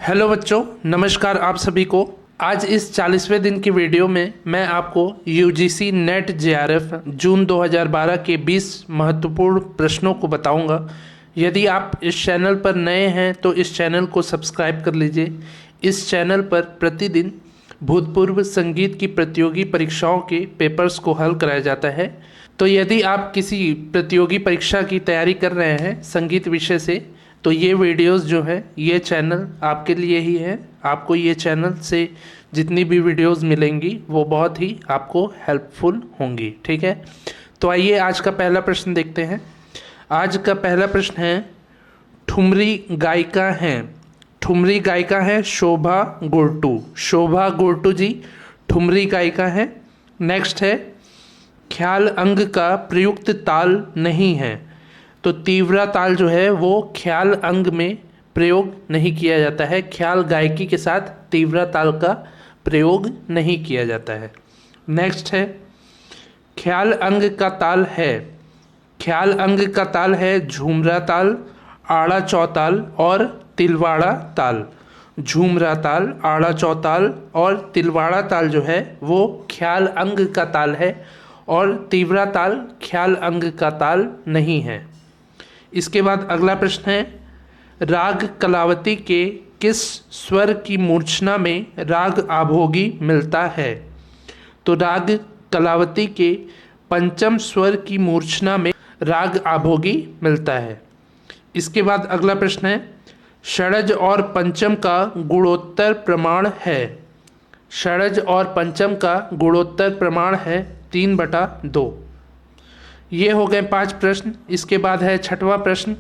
Hello बच्चों, नमस्कार आप सभी को। आज इस 40वें दिन की वीडियो में मैं आपको यूजीसी नेट जेआरएफ जून 2012 के 20 महत्वपूर्ण प्रश्नों को बताऊंगा। यदि आप इस चैनल पर नए हैं तो इस चैनल को सब्सक्राइब कर लीजिए। इस चैनल पर प्रतिदिन भूतपूर्व संगीत की प्रतियोगी परीक्षाओं के पेपर्स को हल कराया जाता है। तो यदि आप किसी प्रतियोगी परीक्षा की तैयारी कर रहे हैं संगीत विषय से, तो ये वीडियोस जो है ये चैनल आपके लिए ही है। आपको ये चैनल से जितनी भी वीडियोस मिलेंगी वो बहुत ही आपको हेल्पफुल होंगी। ठीक है, तो आइए आज का पहला प्रश्न देखते हैं। आज का पहला प्रश्न है, ठुमरी गायिका हैं। ठुमरी गायिका है शोभा गुरटू। शोभा गुरटू जी ठुमरी गायिका है। नेक्स्ट है, ख्याल अंग का प्रयुक्त ताल नहीं है। तो तीव्रा ताल जो है वो ख्याल अंग में प्रयोग नहीं किया जाता है। ख्याल गायकी के साथ तीव्रा ताल का प्रयोग नहीं किया जाता है। नेक्स्ट है, ख्याल अंग का ताल है। ख्याल अंग का ताल है झूमरा ताल, आड़ा चौताल और तिलवाड़ा ताल। झूमरा ताल, आड़ा चौताल और तिलवाड़ा ताल जो है वो ख्याल अंग का ताल है और तीव्रा ताल ख्याल अंग का ताल नहीं है। इसके बाद अगला प्रश्न है, राग कलावती के किस स्वर की मूर्छना में राग आभोगी मिलता है। तो राग कलावती के पंचम स्वर की मूर्छना में राग आभोगी मिलता है। इसके बाद अगला प्रश्न है, षडज और पंचम का गुणोत्तर प्रमाण है। षडज और पंचम का गुणोत्तर प्रमाण है 3/2। ये हो गए 5 प्रश्न। इसके बाद है छठवां प्रश्न,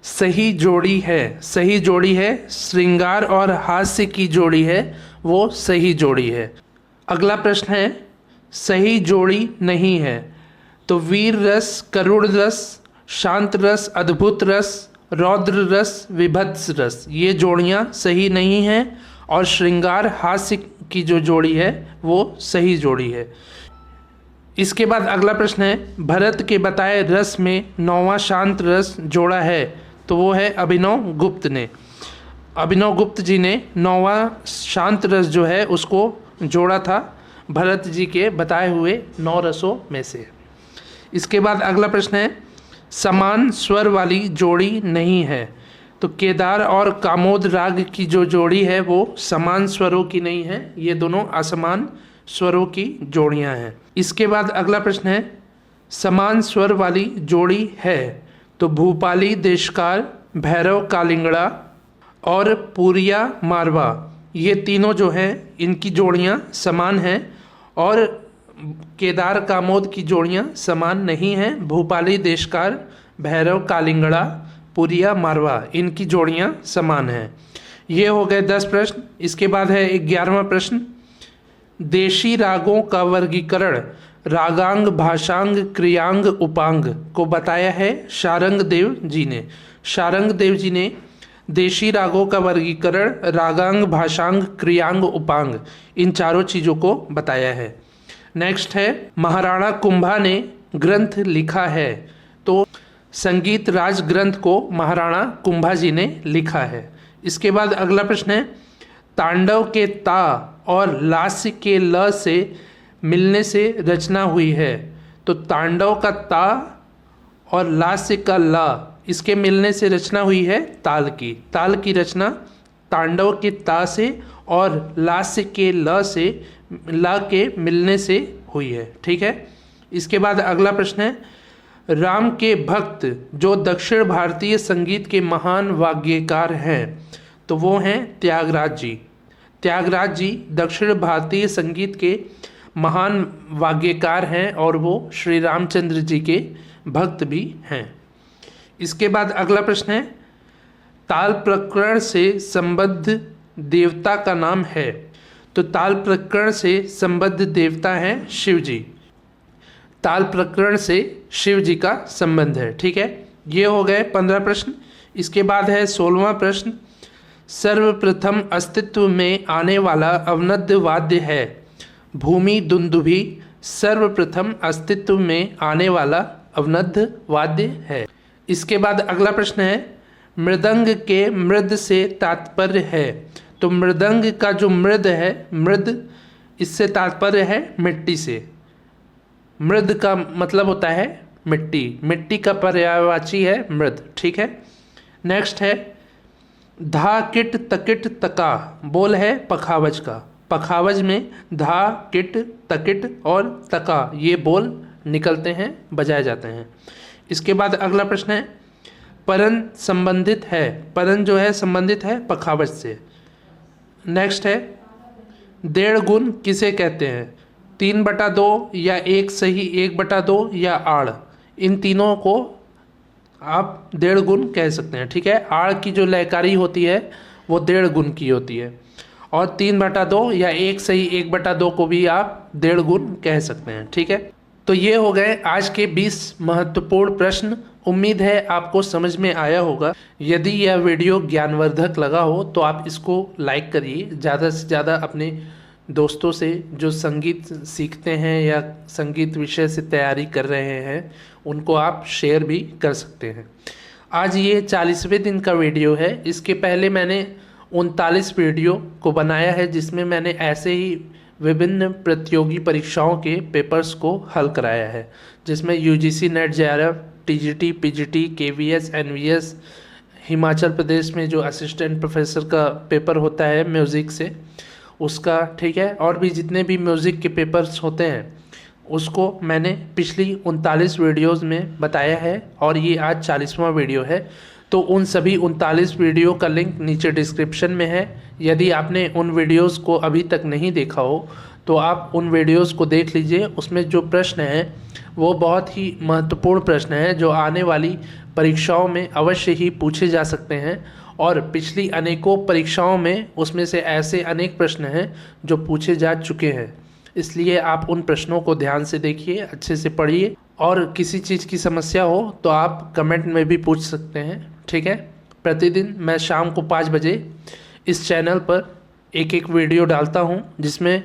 सही जोड़ी है। सही जोड़ी है, श्रृंगार और हास्य की जोड़ी है वो सही जोड़ी है। अगला प्रश्न है, सही जोड़ी नहीं है। तो वीर रस, करुण रस, शांत रस, अद्भुत रस, रौद्र रस, विभत्स रस, ये जोड़ियाँ सही नहीं हैं और श्रृंगार हास्य की जो जोड़ी है वो सही जोड़ी है। इसके बाद अगला प्रश्न है, भरत के बताए रस में 9वां शांत रस जोड़ा है। तो वो है अभिनव गुप्त ने। अभिनव गुप्त जी ने 9वां शांत रस जो है उसको जोड़ा था भरत जी के बताए हुए 9 रसों में से। इसके बाद अगला प्रश्न है, समान स्वर वाली जोड़ी नहीं है। तो केदार और कामोद राग की जो जोड़ी है वो समान स्वरों की नहीं है, ये दोनों असमान स्वरों की जोड़ियां हैं। इसके बाद अगला प्रश्न है, समान स्वर वाली जोड़ी है। तो भूपाली देशकार, भैरव कालिंगड़ा और पूरिया मारवा, ये तीनों जो हैं इनकी जोड़ियां समान हैं और केदार कामोद की जोड़ियां समान नहीं हैं। भूपाली देशकार, भैरव कालिंगड़ा, पूरिया मारवा, इनकी जोड़ियां समान हैं। ये हो गए 10 प्रश्न। इसके बाद है 11वां प्रश्न, देशी रागों का वर्गीकरण रागांग, भाषांग, क्रियांग, उपांग को बताया है शारंग देव जी ने। शारंग देव जी ने देशी रागों का वर्गीकरण रागांग, भाषांग, क्रियांग, उपांग, इन चारों चीज़ों को बताया है। नेक्स्ट है, महाराणा कुंभा ने ग्रंथ लिखा है। तो संगीत राज ग्रंथ को महाराणा कुंभा जी ने लिखा है। इसके बाद अगला प्रश्न है, तांडव के ता और लास्य के ल से मिलने से रचना हुई है। तो तांडव का ता और लास्य का ला, इसके मिलने से रचना हुई है ताल की। ताल की रचना तांडव के ता से और लास्य के ल से, ला के मिलने से हुई है। ठीक है। इसके बाद अगला प्रश्न है, राम के भक्त जो दक्षिण भारतीय संगीत के महान वाग्यकार हैं। तो वो हैं त्यागराज जी। त्यागराज जी दक्षिण भारतीय संगीत के महान वाग्यकार हैं और वो श्री रामचंद्र जी के भक्त भी हैं। इसके बाद अगला प्रश्न है, ताल प्रकरण से संबद्ध देवता का नाम है। तो ताल प्रकरण से संबद्ध देवता हैं शिव जी। ताल प्रकरण से शिव जी का संबंध है। ठीक है, ये हो गए 15 प्रश्न। इसके बाद है 16वां प्रश्न, सर्वप्रथम अस्तित्व में आने वाला अवनद्य वाद्य है। भूमि दुंदुभी सर्वप्रथम अस्तित्व में आने वाला अवनद्य वाद्य है। इसके बाद अगला प्रश्न है, मृदंग के मृद से तात्पर्य है। तो मृदंग का जो मृद है, मृद, इससे तात्पर्य है मिट्टी से। मृद का मतलब होता है मिट्टी, मिट्टी का पर्यायवाची है मृद। ठीक है। नेक्स्ट है धा किट तकिट तका, बोल है पखावज का। पखावज में धा किट तकिट और तका ये बोल निकलते हैं, बजाए जाते हैं। इसके बाद अगला प्रश्न है परन संबंधित है, परन जो है संबंधित है पखावज से। नेक्स्ट है 1.5 गुण किसे कहते हैं? 3/2 या 1 सही 1/2 या आड़, इन तीनों को आप 1.5 गुण कह सकते हैं। ठीक है। आड़ की जो लयकारी होती है वो 1.5 गुण की होती है, और 3/2 या 1 सही 1/2 को भी आप 1.5 गुण कह सकते हैं। ठीक है। तो ये हो गए आज के 20 महत्वपूर्ण प्रश्न। उम्मीद है आपको समझ में आया होगा। यदि यह वीडियो ज्ञानवर्धक लगा हो तो आप इसको लाइक करिए। ज़्यादा से ज़्यादा अपने दोस्तों से जो संगीत सीखते हैं या संगीत विषय से तैयारी कर रहे हैं उनको आप शेयर भी कर सकते हैं। आज ये 40वें दिन का वीडियो है। इसके पहले मैंने 39 वीडियो को बनाया है जिसमें मैंने ऐसे ही विभिन्न प्रतियोगी परीक्षाओं के पेपर्स को हल कराया है, जिसमें UGC NET JRF, TGT, PGT, KVS, NVS, Himachal Pradesh में जो असिस्टेंट प्रोफेसर का पेपर होता है म्यूज़िक से उसका, ठीक है, और भी जितने भी म्यूज़िक के पेपर्स होते हैं उसको मैंने पिछली 39 वीडियोज़ में बताया है, और ये आज 40वां वीडियो है। तो उन सभी 39 वीडियो का लिंक नीचे डिस्क्रिप्शन में है। यदि आपने उन वीडियोस को अभी तक नहीं देखा हो तो आप उन वीडियोस को देख लीजिए। उसमें जो प्रश्न हैं वो बहुत ही महत्वपूर्ण प्रश्न हैं जो आने वाली परीक्षाओं में अवश्य ही पूछे जा सकते हैं, और पिछली अनेकों परीक्षाओं में उसमें से ऐसे अनेक प्रश्न हैं जो पूछे जा चुके हैं। इसलिए आप उन प्रश्नों को ध्यान से देखिए, अच्छे से पढ़िए, और किसी चीज़ की समस्या हो तो आप कमेंट में भी पूछ सकते हैं। ठीक है। प्रतिदिन मैं शाम को 5 बजे इस चैनल पर एक वीडियो डालता हूं जिसमें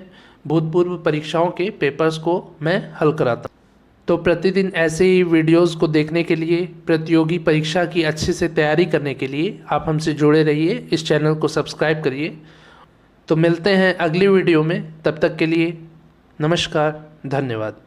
भूतपूर्व परीक्षाओं के पेपर्स को मैं हल कराता हूं। तो प्रतिदिन ऐसे ही वीडियोस को देखने के लिए, प्रतियोगी परीक्षा की अच्छे से तैयारी करने के लिए आप हमसे जुड़े रहिए, इस चैनल को सब्सक्राइब करिए। तो मिलते हैं अगली वीडियो में, तब तक के लिए नमस्कार, धन्यवाद।